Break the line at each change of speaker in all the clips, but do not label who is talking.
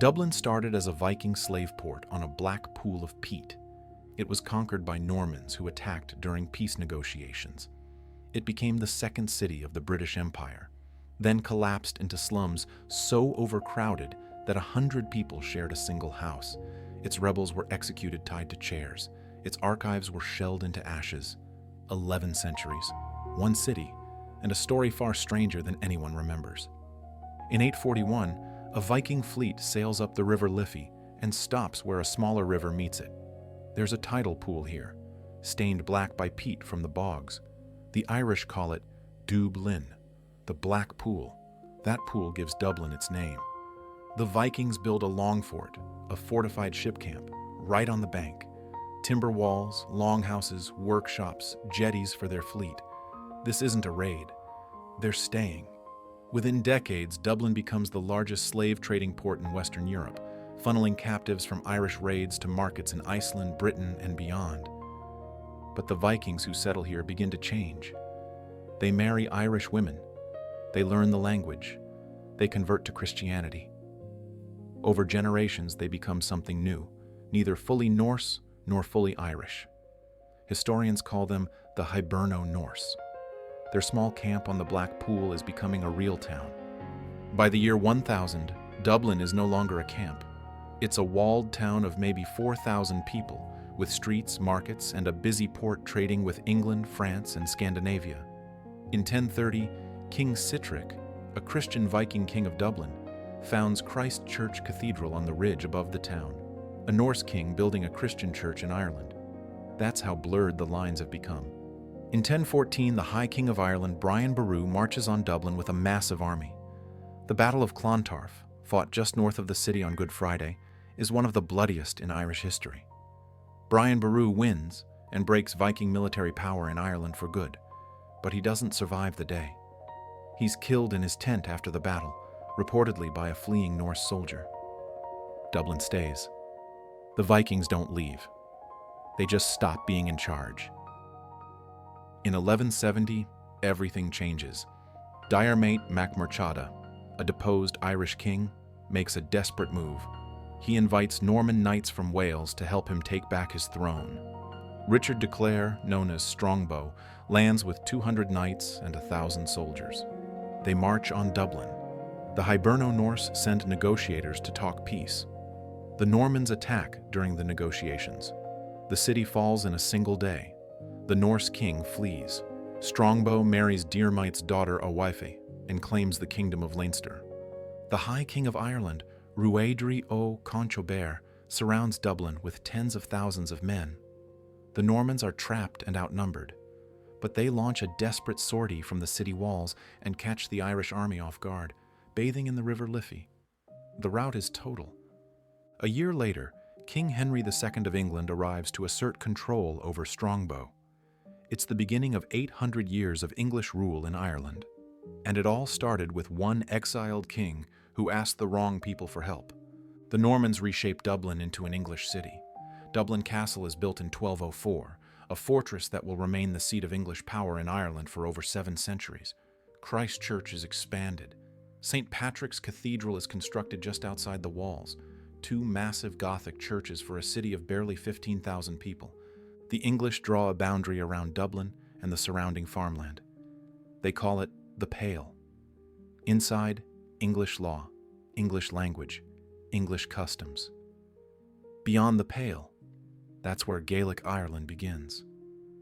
Dublin started as a Viking slave port on a black pool of peat. It was conquered by Normans who attacked during peace negotiations. It became the second city of the British Empire, then collapsed into slums so overcrowded that 100 people shared a single house. Its rebels were executed tied to chairs. Its archives were shelled into ashes. 11 centuries, one city, and a story far stranger than anyone remembers. In 841, a Viking fleet sails up the River Liffey and stops where a smaller river meets it. There's a tidal pool here, stained black by peat from the bogs. The Irish call it Dublin, the Black Pool. That pool gives Dublin its name. The Vikings build a long fort, a fortified ship camp, right on the bank. Timber walls, longhouses, workshops, jetties for their fleet. This isn't a raid. They're staying. Within decades, Dublin becomes the largest slave trading port in Western Europe, funneling captives from Irish raids to markets in Iceland, Britain, and beyond. But the Vikings who settle here begin to change. They marry Irish women. They learn the language. They convert to Christianity. Over generations, they become something new, neither fully Norse nor fully Irish. Historians call them the Hiberno-Norse. Their small camp on the Black Pool is becoming a real town. By the year 1000, Dublin is no longer a camp. It's a walled town of maybe 4,000 people, with streets, markets, and a busy port trading with England, France, and Scandinavia. In 1030, King Sitric, a Christian Viking king of Dublin, founds Christ Church Cathedral on the ridge above the town, a Norse king building a Christian church in Ireland. That's how blurred the lines have become. In 1014, the High King of Ireland, Brian Boru, marches on Dublin with a massive army. The Battle of Clontarf, fought just north of the city on Good Friday, is one of the bloodiest in Irish history. Brian Boru wins and breaks Viking military power in Ireland for good, but he doesn't survive the day. He's killed in his tent after the battle, reportedly by a fleeing Norse soldier. Dublin stays. The Vikings don't leave. They just stop being in charge. In 1170, everything changes. Diarmait Mac Murchada, a deposed Irish king, makes a desperate move. He invites Norman knights from Wales to help him take back his throne. Richard de Clare, known as Strongbow, lands with 200 knights and 1,000 soldiers. They march on Dublin. The Hiberno-Norse send negotiators to talk peace. The Normans attack during the negotiations. The city falls in a single day. The Norse king flees. Strongbow marries Diarmait's daughter Owife and claims the kingdom of Leinster. The High King of Ireland, Ruaidhri ó Conchobar, surrounds Dublin with tens of thousands of men. The Normans are trapped and outnumbered, but they launch a desperate sortie from the city walls and catch the Irish army off guard, bathing in the River Liffey. The rout is total. A year later, King Henry II of England arrives to assert control over Strongbow. It's the beginning of 800 years of English rule in Ireland. And it all started with one exiled king who asked the wrong people for help. The Normans reshape Dublin into an English city. Dublin Castle is built in 1204, a fortress that will remain the seat of English power in Ireland for over 7 centuries. Christ Church is expanded. St. Patrick's Cathedral is constructed just outside the walls, 2 massive Gothic churches for a city of barely 15,000 people. The English draw a boundary around Dublin and the surrounding farmland. They call it the Pale. Inside, English law, English language, English customs. Beyond the Pale, that's where Gaelic Ireland begins.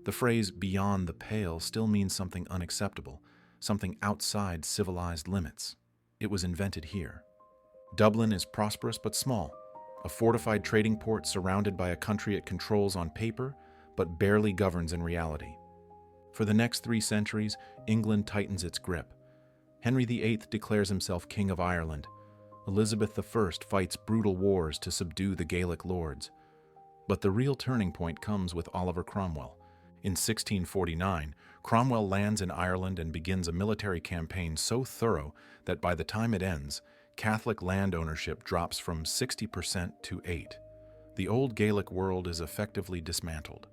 The phrase beyond the pale still means something unacceptable, something outside civilized limits. It was invented here. Dublin is prosperous but small, a fortified trading port surrounded by a country it controls on paper, but barely governs in reality. For the next 3 centuries, England tightens its grip. Henry VIII declares himself King of Ireland. Elizabeth I fights brutal wars to subdue the Gaelic lords. But the real turning point comes with Oliver Cromwell. In 1649, Cromwell lands in Ireland and begins a military campaign so thorough that by the time it ends, Catholic land ownership drops from 60% to 8%. The old Gaelic world is effectively dismantled.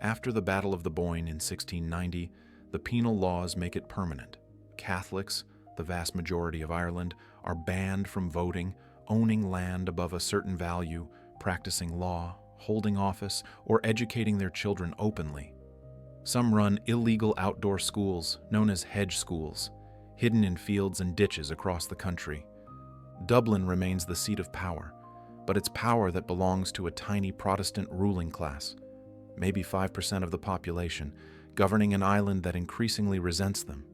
After the Battle of the Boyne in 1690, the penal laws make it permanent. Catholics, the vast majority of Ireland, are banned from voting, owning land above a certain value, practicing law, holding office, or educating their children openly. Some run illegal outdoor schools, known as hedge schools, hidden in fields and ditches across the country. Dublin remains the seat of power, but it's power that belongs to a tiny Protestant ruling class, maybe 5% of the population, governing an island that increasingly resents them.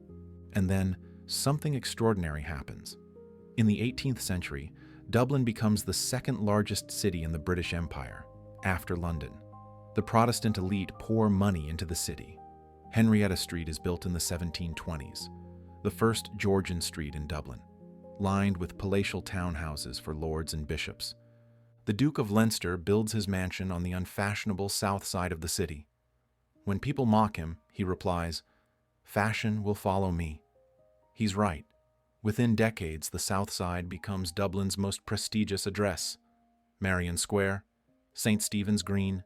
And then, something extraordinary happens. In the 18th century, Dublin becomes the second largest city in the British Empire, after London. The Protestant elite pour money into the city. Henrietta Street is built in the 1720s, the first Georgian street in Dublin, lined with palatial townhouses for lords and bishops. The Duke of Leinster builds his mansion on the unfashionable south side of the city. When people mock him, he replies, "Fashion will follow me." He's right. Within decades, the south side becomes Dublin's most prestigious address. Marion Square, St. Stephen's Green,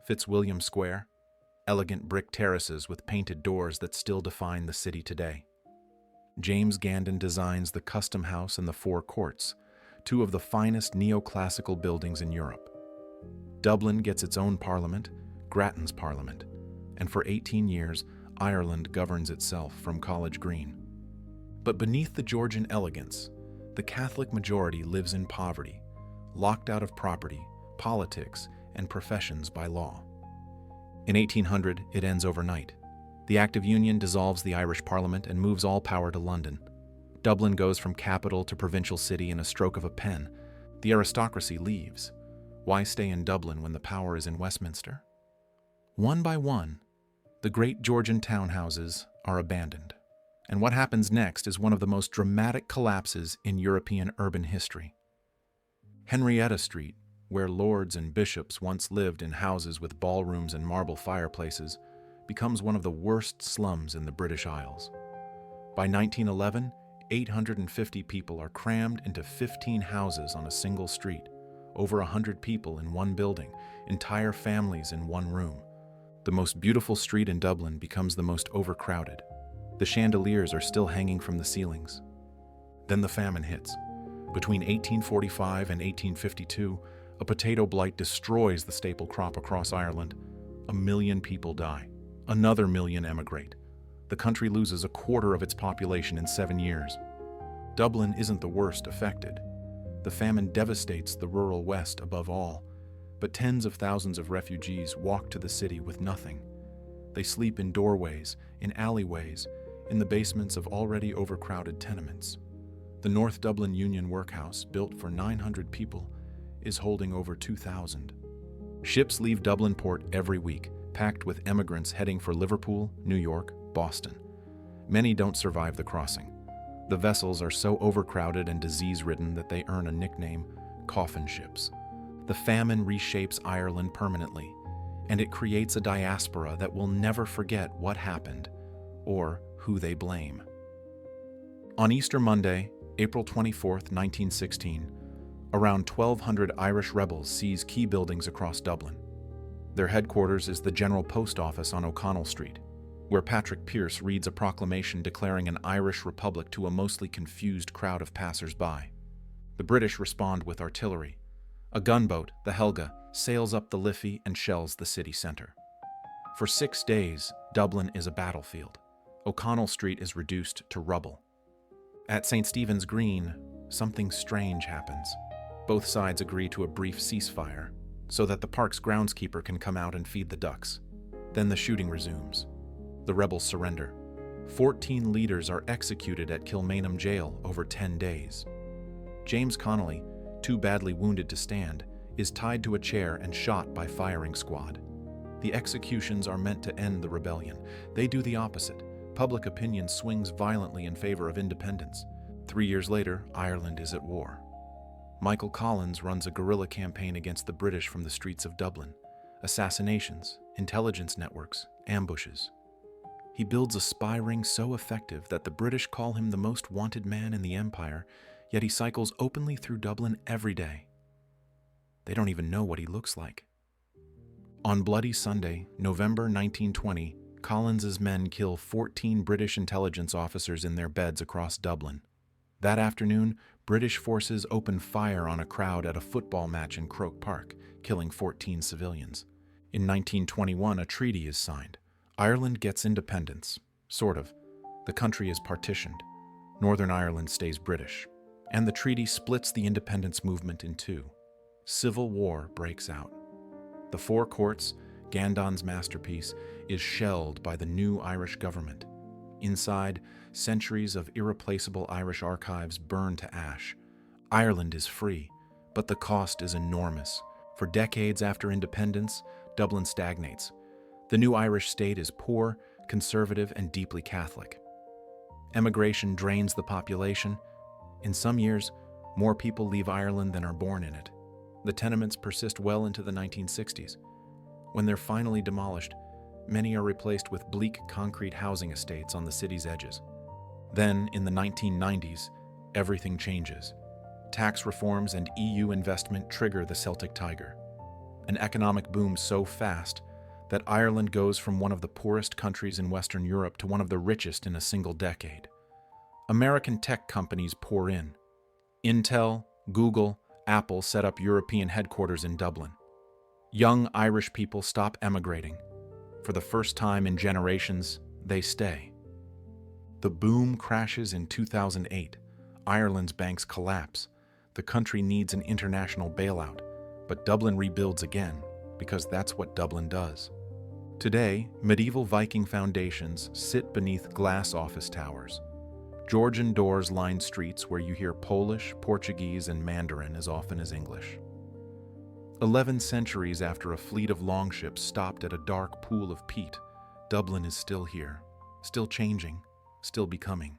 Fitzwilliam Square, elegant brick terraces with painted doors that still define the city today. James Gandon designs the Custom House and the Four Courts, two of the finest neoclassical buildings in Europe. Dublin gets its own parliament, Grattan's Parliament, and for 18 years, Ireland governs itself from College Green. But beneath the Georgian elegance, the Catholic majority lives in poverty, locked out of property, politics, and professions by law. In 1800, it ends overnight. The Act of Union dissolves the Irish Parliament and moves all power to London. Dublin goes from capital to provincial city in a stroke of a pen. The aristocracy leaves. Why stay in Dublin when the power is in Westminster? One by one, the great Georgian townhouses are abandoned. And what happens next is one of the most dramatic collapses in European urban history. Henrietta Street, where lords and bishops once lived in houses with ballrooms and marble fireplaces, becomes one of the worst slums in the British Isles. By 1911, 850 people are crammed into 15 houses on a single street, over 100 people in one building, entire families in one room. The most beautiful street in Dublin becomes the most overcrowded. The chandeliers are still hanging from the ceilings. Then the famine hits. Between 1845 and 1852, a potato blight destroys the staple crop across Ireland. 1 million people die. Another 1 million emigrate. The country loses a quarter of its population in 7 years. Dublin isn't the worst affected. The famine devastates the rural west above all, but tens of thousands of refugees walk to the city with nothing. They sleep in doorways, in alleyways, in the basements of already overcrowded tenements. The North Dublin Union Workhouse, built for 900 people, is holding over 2,000. Ships leave Dublin port every week, packed with emigrants heading for Liverpool, New York, Boston. Many don't survive the crossing. The vessels are so overcrowded and disease-ridden that they earn a nickname, coffin ships. The famine reshapes Ireland permanently, and it creates a diaspora that will never forget what happened or who they blame. On Easter Monday, April 24, 1916, around 1,200 Irish rebels seize key buildings across Dublin. Their headquarters is the General Post Office on O'Connell Street, where Patrick Pearse reads a proclamation declaring an Irish republic to a mostly confused crowd of passers-by. The British respond with artillery. A gunboat, the Helga, sails up the Liffey and shells the city center. For 6 days, Dublin is a battlefield. O'Connell Street is reduced to rubble. At St. Stephen's Green, something strange happens. Both sides agree to a brief ceasefire, so that the park's groundskeeper can come out and feed the ducks. Then the shooting resumes. The rebels surrender. 14 leaders are executed at Kilmainham Jail over 10 days. James Connolly, too badly wounded to stand, is tied to a chair and shot by firing squad. The executions are meant to end the rebellion. They do the opposite. Public opinion swings violently in favor of independence. 3 years later, Ireland is at war. Michael Collins runs a guerrilla campaign against the British from the streets of Dublin. Assassinations, intelligence networks, ambushes. He builds a spy ring so effective that the British call him the most wanted man in the empire, yet he cycles openly through Dublin every day. They don't even know what he looks like. On Bloody Sunday, November 1920, Collins's men kill 14 British intelligence officers in their beds across Dublin. That afternoon, British forces opened fire on a crowd at a football match in Croke Park, killing 14 civilians. In 1921, a treaty is signed. Ireland gets independence. Sort of. The country is partitioned. Northern Ireland stays British. And the treaty splits the independence movement in two. Civil war breaks out. The Four Courts, Gandon's masterpiece, is shelled by the new Irish government. Inside, centuries of irreplaceable Irish archives burn to ash. Ireland is free, but the cost is enormous. For decades after independence, Dublin stagnates. The new Irish state is poor, conservative, and deeply Catholic. Emigration drains the population. In some years, more people leave Ireland than are born in it. The tenements persist well into the 1960s. When they're finally demolished, many are replaced with bleak concrete housing estates on the city's edges. Then, in the 1990s, everything changes. Tax reforms and EU investment trigger the Celtic Tiger. An economic boom so fast that Ireland goes from one of the poorest countries in Western Europe to one of the richest in a single decade. American tech companies pour in. Intel, Google, Apple set up European headquarters in Dublin. Young Irish people stop emigrating. For the first time in generations, they stay. The boom crashes in 2008. Ireland's banks collapse. The country needs an international bailout, but Dublin rebuilds again, because that's what Dublin does. Today, medieval Viking foundations sit beneath glass office towers. Georgian doors line streets where you hear Polish, Portuguese, and Mandarin as often as English. 11 centuries after a fleet of longships stopped at a dark pool of peat, Dublin is still here, still changing, still becoming.